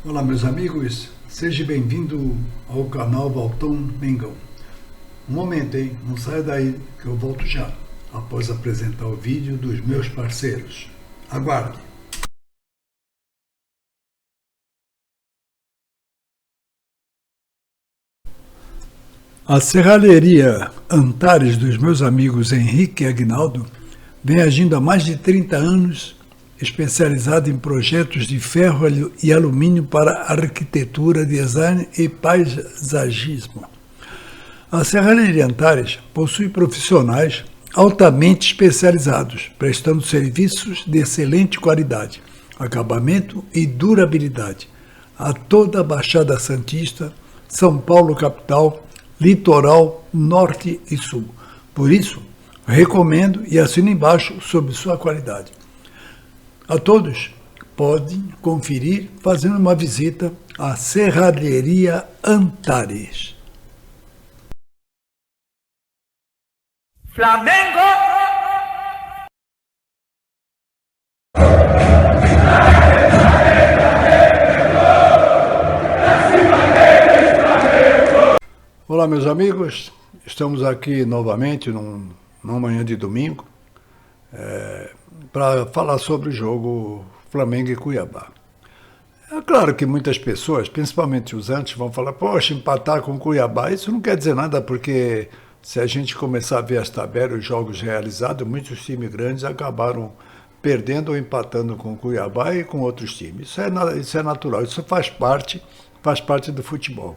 Olá, meus amigos, seja bem-vindo ao canal Valtão Mengão. Um momento, hein? Não saia daí que eu volto já, após apresentar o vídeo dos meus parceiros. Aguarde! A serralheria Antares dos meus amigos Henrique e Aguinaldo vem agindo há mais de 30 anos, especializada em projetos de ferro e alumínio para arquitetura, design e paisagismo. A serralheria Antares possui profissionais altamente especializados, prestando serviços de excelente qualidade, acabamento e durabilidade a toda a Baixada Santista, São Paulo capital, litoral, norte e sul. Por isso, recomendo e assino embaixo sobre sua qualidade. A todos podem conferir fazendo uma visita à Serralheria Antares. Flamengo! Olá, meus amigos, estamos aqui novamente numa manhã de domingo para falar sobre o jogo Flamengo e Cuiabá. É claro que muitas pessoas, principalmente os antes, vão falar, poxa, empatar com o Cuiabá, isso não quer dizer nada, porque se a gente começar a ver as tabelas, os jogos realizados, muitos times grandes acabaram perdendo ou empatando com o Cuiabá e com outros times. Isso é natural, isso faz parte do futebol.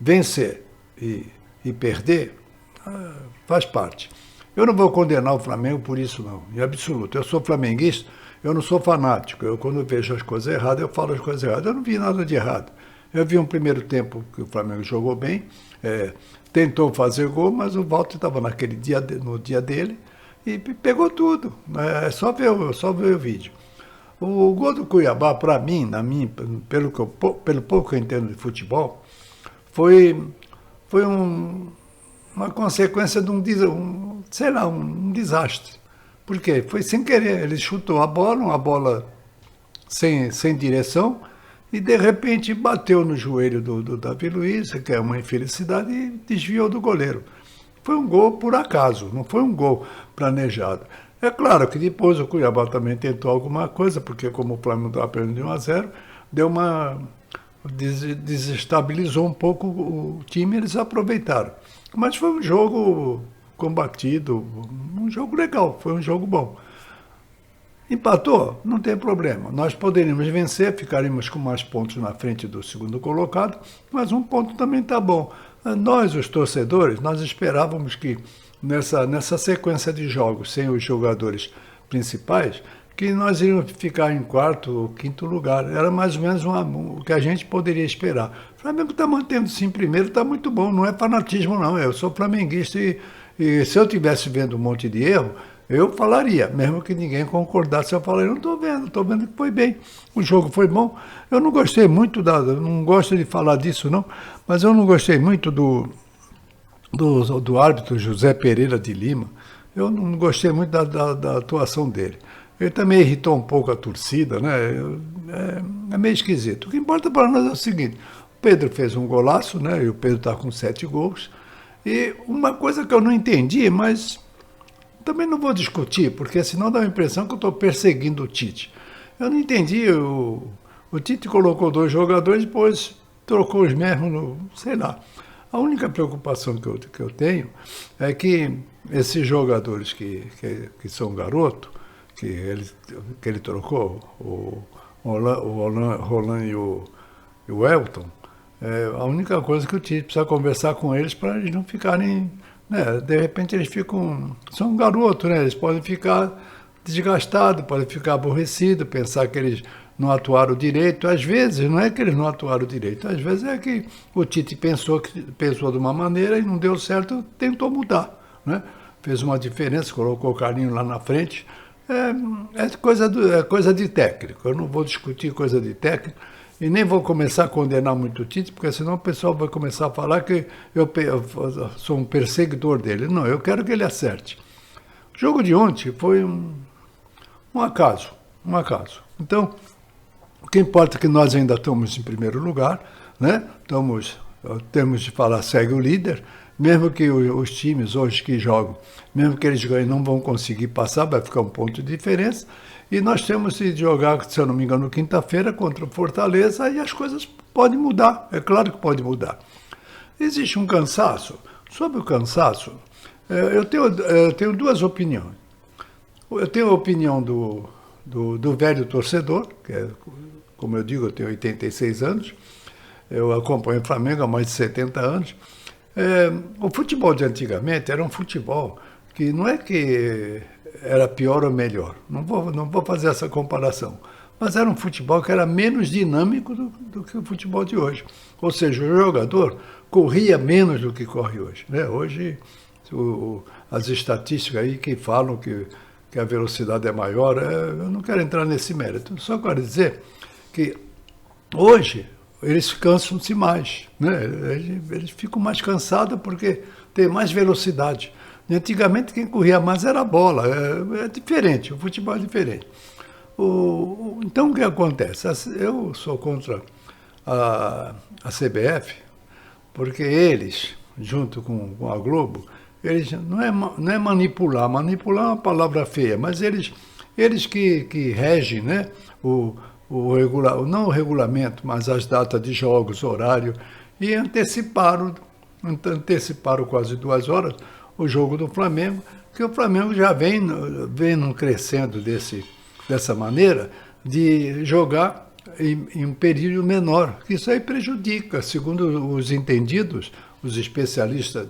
Vencer e perder faz parte. Eu não vou condenar o Flamengo por isso, não, em absoluto. Eu sou flamenguista, eu não sou fanático. Eu, quando vejo as coisas erradas, eu falo as coisas erradas. Eu não vi nada de errado. Eu vi um primeiro tempo que o Flamengo jogou bem, tentou fazer gol, mas o Walter estava no dia dele e pegou tudo. É só ver o vídeo. O gol do Cuiabá, para mim, pelo pouco que eu entendo de futebol, foi uma consequência de um desastre. Por quê? Foi sem querer. Ele chutou uma bola sem direção, e de repente bateu no joelho do Davi Luiz, que é uma infelicidade, e desviou do goleiro. Foi um gol por acaso, não foi um gol planejado. É claro que depois o Cuiabá também tentou alguma coisa, porque como o Flamengo estava perdendo de 1-0, desestabilizou um pouco o time, eles aproveitaram. Mas foi um jogo combatido, um jogo legal, foi um jogo bom. Empatou? Não tem problema. Nós poderíamos vencer, ficaríamos com mais pontos na frente do segundo colocado, mas um ponto também está bom. Nós, os torcedores, nós esperávamos que nessa sequência de jogos, sem os jogadores principais, que nós iríamos ficar em quarto ou quinto lugar. Era mais ou menos o que a gente poderia esperar. O Flamengo está mantendo-se em primeiro, está muito bom. Não é fanatismo, não. Eu sou flamenguista e se eu estivesse vendo um monte de erro, eu falaria, mesmo que ninguém concordasse, eu falaria, não estou vendo que foi bem. O jogo foi bom. Eu não gostei muito, não gosto de falar disso, não, mas eu não gostei muito do árbitro José Pereira de Lima. Eu não gostei muito da atuação dele. Ele também irritou um pouco a torcida, né? É meio esquisito. O que importa para nós é o seguinte, o Pedro fez um golaço, né? E o Pedro está com 7 gols. E uma coisa que eu não entendi, mas também não vou discutir, porque senão dá a impressão que eu estou perseguindo o Tite. Eu não entendi, o Tite colocou 2 jogadores, depois trocou os mesmos, sei lá. A única preocupação que eu tenho é que esses jogadores que são garotos, que ele trocou, o Roland e o Elton, a única coisa que o Tite precisa conversar com eles para eles não ficarem, né, de repente eles são garotos, né, eles podem ficar desgastados, podem ficar aborrecidos, pensar que eles não atuaram direito. Às vezes não é que eles não atuaram direito, às vezes é que o Tite pensou de uma maneira e não deu certo, tentou mudar, né? Fez uma diferença, colocou o Carlinhos lá na frente. É coisa de técnico. Eu não vou discutir coisa de técnico e nem vou começar a condenar muito o Tite, porque senão o pessoal vai começar a falar que eu sou um perseguidor dele. Não, eu quero que ele acerte. O jogo de ontem foi um acaso. Então, que importa é que nós ainda estamos em primeiro lugar, né? Temos de falar, segue o líder, mesmo que os times hoje que jogam, mesmo que eles ganhem, não vão conseguir passar, vai ficar um ponto de diferença. E nós temos de jogar, se eu não me engano, quinta-feira contra o Fortaleza, e as coisas podem mudar, é claro que pode mudar. Existe um cansaço. Sobre o cansaço, eu tenho duas opiniões. Eu tenho a opinião do velho torcedor, que é, como eu digo, eu tenho 86 anos, eu acompanho o Flamengo há mais de 70 anos. O futebol de antigamente era um futebol que não é que era pior ou melhor, não vou fazer essa comparação, mas era um futebol que era menos dinâmico do que o futebol de hoje. Ou seja, o jogador corria menos do que corre hoje, né? Hoje, as estatísticas aí que falam que a velocidade é maior, eu não quero entrar nesse mérito, só quero dizer que hoje eles cansam-se mais, né? Eles ficam mais cansados porque tem mais velocidade. E antigamente quem corria mais era a bola, é diferente, o futebol é diferente. Então o que acontece? Eu sou contra a CBF, porque eles, junto com a Globo, eles não é manipular é uma palavra feia, mas eles que regem, né, não o regulamento, mas as datas de jogos, horário, e anteciparam quase 2 horas o jogo do Flamengo, que o Flamengo já vem crescendo dessa maneira de jogar em um período menor, que isso aí prejudica, segundo os entendidos, os especialistas,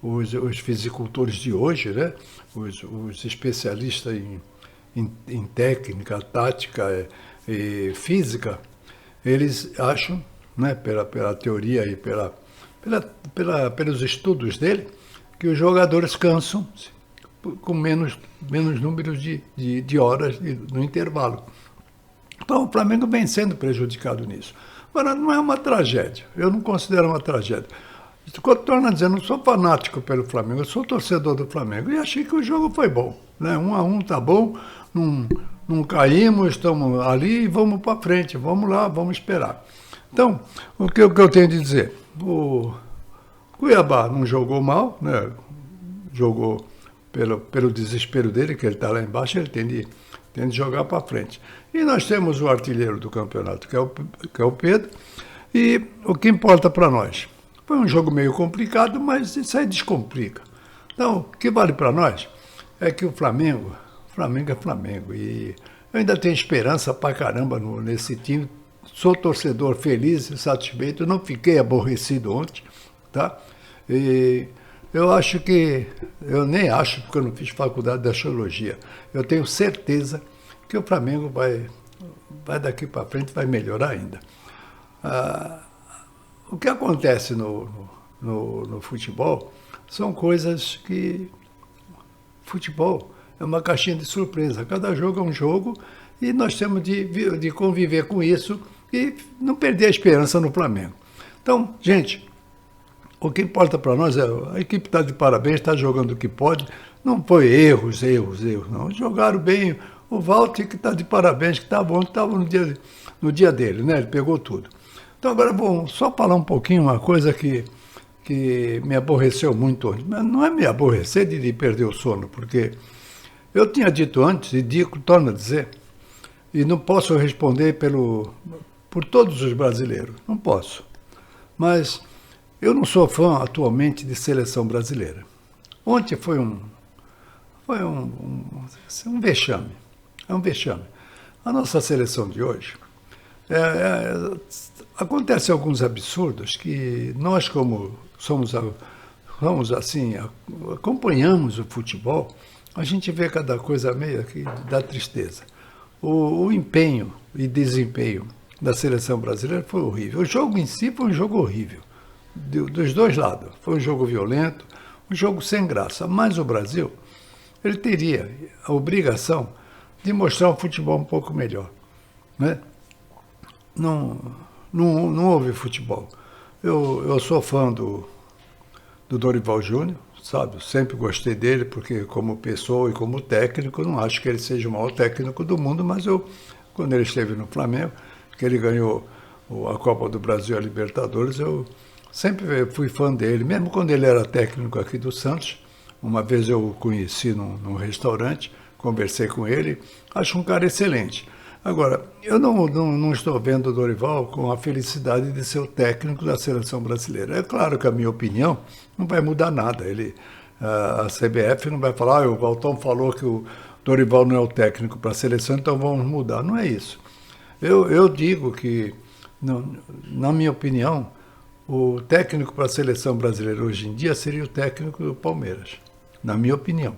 os fisicultores de hoje, né? Os especialistas em técnica, tática e física, eles acham, né, pela teoria e pelos estudos dele, que os jogadores cansam com menos números de horas no intervalo. Então o Flamengo vem sendo prejudicado nisso. Agora, não é uma tragédia, eu não considero uma tragédia. Torno a dizer, não sou fanático pelo Flamengo, eu sou torcedor do Flamengo e achei que o jogo foi bom, né? 1-1 tá bom, não caímos, estamos ali e vamos para frente, vamos lá, vamos esperar. Então, o que eu tenho de dizer? O Cuiabá não jogou mal, né? Jogou pelo desespero dele, que ele está lá embaixo, ele tem de jogar para frente. E nós temos o artilheiro do campeonato, que é o Pedro, e o que importa para nós? Foi um jogo meio complicado, mas isso aí descomplica. Então, o que vale para nós é que o Flamengo é Flamengo, e eu ainda tenho esperança pra caramba nesse time. Sou torcedor feliz e satisfeito, não fiquei aborrecido ontem, tá? E eu nem acho, porque eu não fiz faculdade de astrologia, eu tenho certeza que o Flamengo vai daqui para frente, vai melhorar ainda. O que acontece no futebol são coisas que... Futebol é uma caixinha de surpresa, cada jogo é um jogo e nós temos de conviver com isso e não perder a esperança no Flamengo. Então, gente... O que importa para nós é a equipe está de parabéns, está jogando o que pode. Não foi erros, não. Jogaram bem. O Walter que está de parabéns, que está bom, que estava no dia dele, né? Ele pegou tudo. Então agora vou só falar um pouquinho, uma coisa que me aborreceu muito hoje. Mas não é me aborrecer de perder o sono, porque eu tinha dito antes, e torno a dizer, e não posso responder por todos os brasileiros, não posso. Mas... eu não sou fã atualmente de seleção brasileira. Ontem foi um vexame. É um vexame. A nossa seleção de hoje, acontecem alguns absurdos que nós, como somos assim, acompanhamos o futebol, a gente vê cada coisa meio que dá tristeza. O empenho e desempenho da seleção brasileira foi horrível. O jogo em si foi um jogo horrível. Dos dois lados. Foi um jogo violento, um jogo sem graça. Mas o Brasil, ele teria a obrigação de mostrar um futebol um pouco melhor, né? Não houve futebol. Eu sou fã do Dorival Júnior, sabe? Eu sempre gostei dele, porque como pessoa e como técnico, não acho que ele seja o maior técnico do mundo, mas eu quando ele esteve no Flamengo, que ele ganhou a Copa do Brasil e a Libertadores, eu sempre fui fã dele, mesmo quando ele era técnico aqui do Santos. Uma vez eu o conheci num restaurante, conversei com ele, acho um cara excelente. Agora, eu não estou vendo o Dorival com a felicidade de ser o técnico da seleção brasileira. É claro que a minha opinião não vai mudar nada. A CBF não vai falar, o Valtão falou que o Dorival não é o técnico para a seleção, então vamos mudar. Não é isso. Eu digo que, na minha opinião, o técnico para a seleção brasileira hoje em dia seria o técnico do Palmeiras, na minha opinião.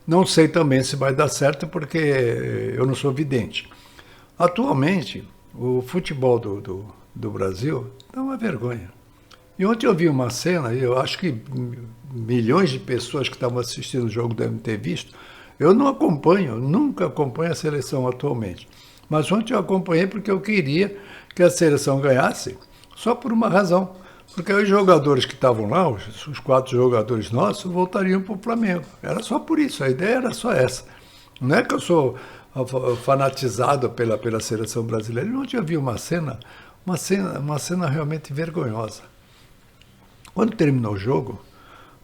Não sei também se vai dar certo, porque eu não sou vidente. Atualmente, o futebol do Brasil é uma vergonha. E ontem eu vi uma cena, e eu acho que milhões de pessoas que estavam assistindo o jogo devem ter visto. Eu não acompanho, nunca acompanho a seleção atualmente. Mas ontem eu acompanhei porque eu queria que a seleção ganhasse, só por uma razão. Porque os jogadores que estavam lá, os 4 jogadores nossos, voltariam para o Flamengo. Era só por isso, a ideia era só essa. Não é que eu sou fanatizado pela seleção brasileira. Ontem eu vi uma cena realmente vergonhosa. Quando terminou o jogo,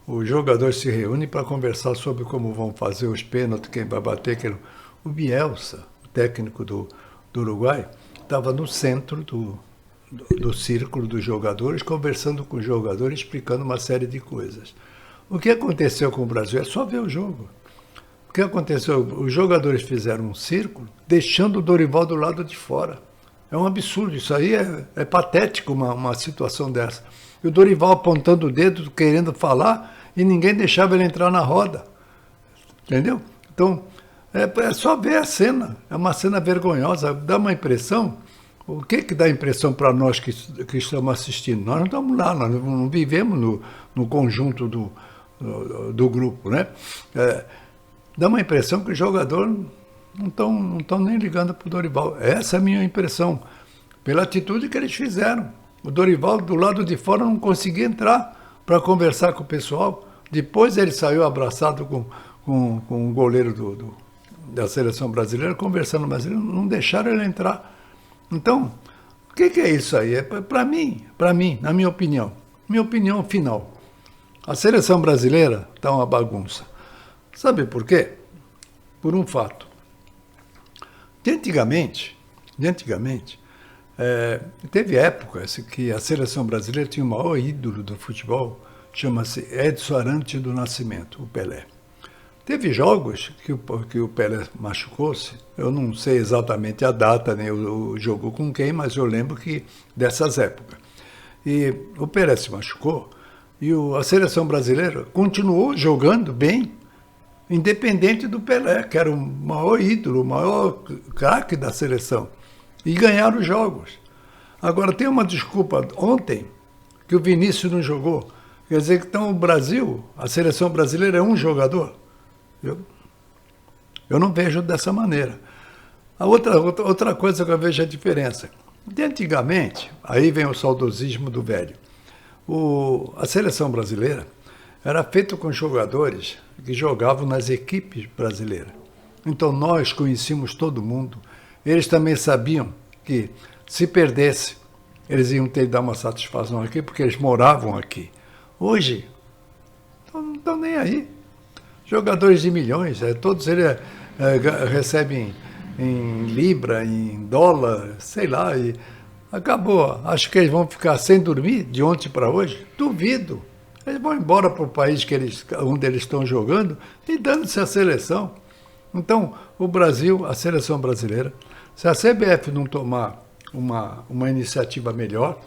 os jogadores se reúnem para conversar sobre como vão fazer os pênaltis, quem vai bater. O Bielsa, o técnico do Uruguai, estava no centro do círculo dos jogadores, conversando com os jogadores, explicando uma série de coisas. O que aconteceu com o Brasil é só ver o jogo. O que aconteceu? Os jogadores fizeram um círculo, deixando o Dorival do lado de fora. É um absurdo, isso aí é patético, uma situação dessa. E o Dorival apontando o dedo, querendo falar, e ninguém deixava ele entrar na roda. Entendeu? Então, é só ver a cena. É uma cena vergonhosa, dá uma impressão. O que dá impressão para nós que estamos assistindo? Nós não estamos lá, nós não vivemos no conjunto do grupo, né? Dá uma impressão que os jogadores não estão nem ligando para o Dorival. Essa é a minha impressão, pela atitude que eles fizeram. O Dorival, do lado de fora, não conseguia entrar para conversar com o pessoal. Depois ele saiu abraçado com o goleiro da seleção brasileira, conversando, mas eles não deixaram ele entrar. Então, o que é isso aí? É para mim, na minha opinião final. A seleção brasileira está uma bagunça. Sabe por quê? Por um fato. De antigamente, teve épocas que a seleção brasileira tinha o maior ídolo do futebol, chama-se Edson Arantes do Nascimento, o Pelé. Teve jogos que o Pelé machucou-se, eu não sei exatamente a data, nem o jogo com quem, mas eu lembro que dessas épocas. E o Pelé se machucou e a seleção brasileira continuou jogando bem, independente do Pelé, que era o maior ídolo, o maior craque da seleção. E ganharam os jogos. Agora, tem uma desculpa ontem, que o Vinícius não jogou. Quer dizer que então o Brasil, a seleção brasileira é um jogador. Eu não vejo dessa maneira. A outra coisa que eu vejo é a diferença. De antigamente, aí vem o saudosismo do velho. A seleção brasileira era feita com jogadores que jogavam nas equipes brasileiras. Então nós conhecíamos todo mundo. Eles também sabiam que, se perdesse, eles iam ter que dar uma satisfação aqui, porque eles moravam aqui. Hoje, não estão nem aí. Jogadores de milhões, todos eles recebem em libra, em dólar, sei lá, e acabou. Acho que eles vão ficar sem dormir de ontem para hoje? Duvido. Eles vão embora para o país onde eles estão jogando e dando-se a seleção. Então, o Brasil, a seleção brasileira, se a CBF não tomar uma iniciativa melhor,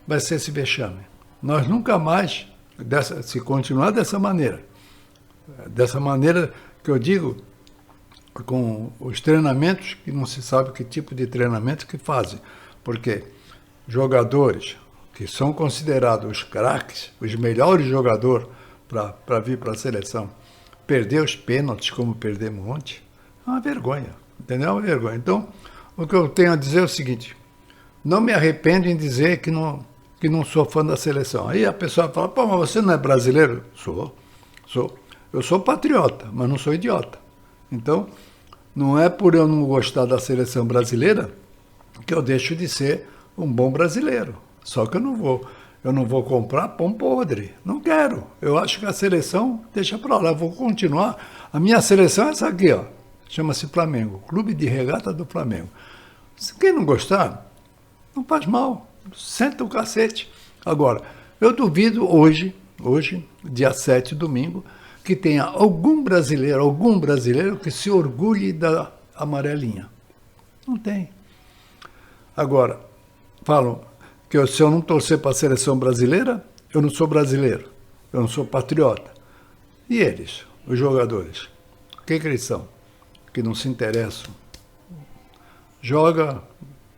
vai ser esse vexame. Nós nunca mais, se continuar dessa maneira que eu digo, com os treinamentos, que não se sabe que tipo de treinamento que fazem, porque jogadores que são considerados os craques, os melhores jogadores para vir para a seleção, perder os pênaltis como perdemos ontem, é uma vergonha, entendeu? É uma vergonha. Então, o que eu tenho a dizer é o seguinte: não me arrependo em dizer que não sou fã da seleção. Aí a pessoa fala, pô, mas você não é brasileiro? Sou. Eu sou patriota, mas não sou idiota. Então, Não é por eu não gostar da seleção brasileira que eu deixo de ser um bom brasileiro. Só que eu não vou comprar pão podre. Não quero. Eu acho que a seleção deixa para lá. Eu vou continuar. A minha seleção é essa aqui, ó. Chama-se Flamengo, Clube de Regata do Flamengo. Se quem não gostar, não faz mal. Senta o cacete. Agora, eu duvido hoje, dia 7, domingo, que tenha algum brasileiro que se orgulhe da amarelinha. Não tem. Agora, falam que se eu não torcer para a seleção brasileira, eu não sou brasileiro, eu não sou patriota. E eles, os jogadores, o que eles são? Que não se interessam. Joga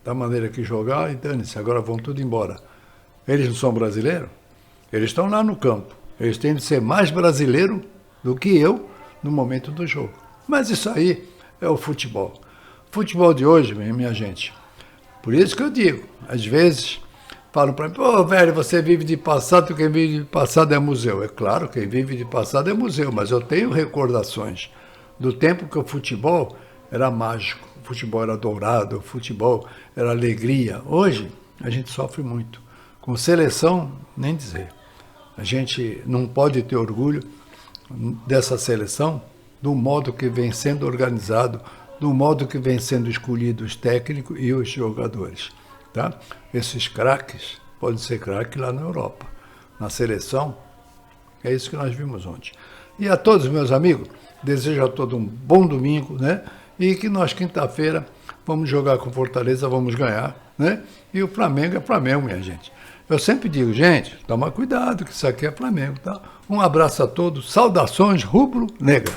da maneira que jogar e dane-se, agora vão tudo embora. Eles não são brasileiros? Eles estão lá no campo. Eles têm de ser mais brasileiro do que eu no momento do jogo. Mas isso aí é o futebol. Futebol de hoje, minha gente. Por isso que eu digo, às vezes falam para mim, pô, velho, você vive de passado, quem vive de passado é museu. É claro, quem vive de passado é museu, mas eu tenho recordações do tempo que o futebol era mágico, o futebol era dourado, o futebol era alegria. Hoje, a gente sofre muito. Com seleção, nem dizer. A gente não pode ter orgulho dessa seleção, do modo que vem sendo organizado, do modo que vem sendo escolhido os técnicos e os jogadores. Tá? Esses craques podem ser craques lá na Europa. Na seleção, é isso que nós vimos ontem. E a todos meus amigos, desejo a todos um bom domingo, né? E que nós, quinta-feira, vamos jogar com Fortaleza, vamos ganhar, né? E o Flamengo é Flamengo, minha gente. Eu sempre digo, gente, toma cuidado, que isso aqui é Flamengo, tá? Um abraço a todos, saudações rubro-negra.